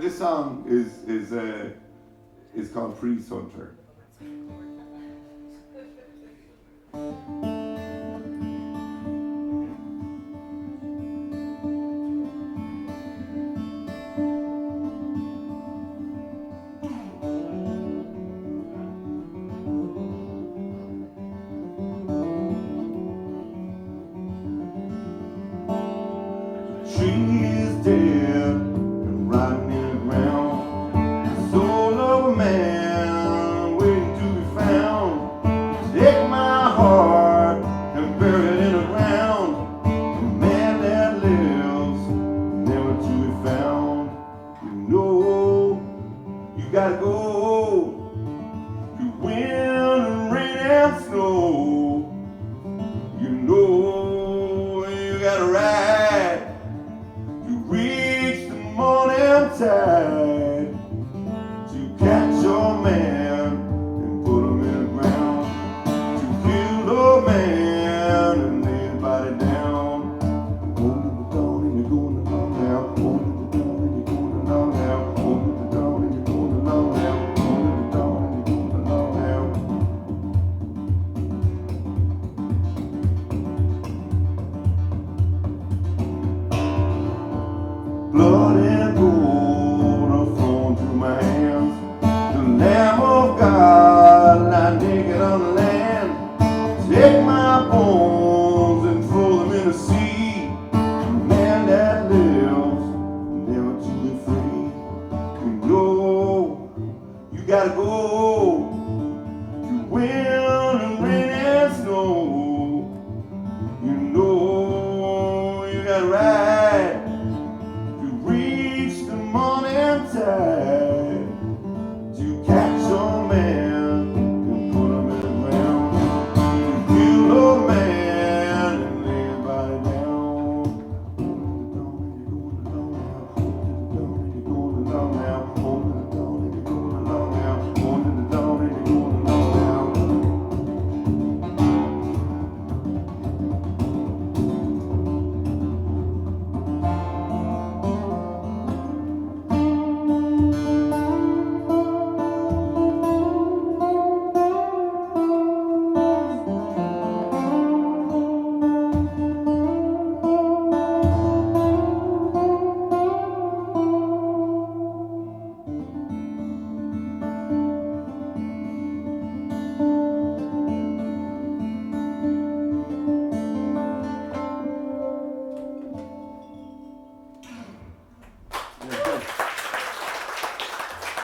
this song is called Priest Hunter. Trees dead and rotting in the ground. The soul of a man waiting to be found. Take my heart and bury it in the ground. A man that lives, never to be found. You know, you gotta go. You wind and rain and snow. You know, you gotta ride. You reach the morning tide.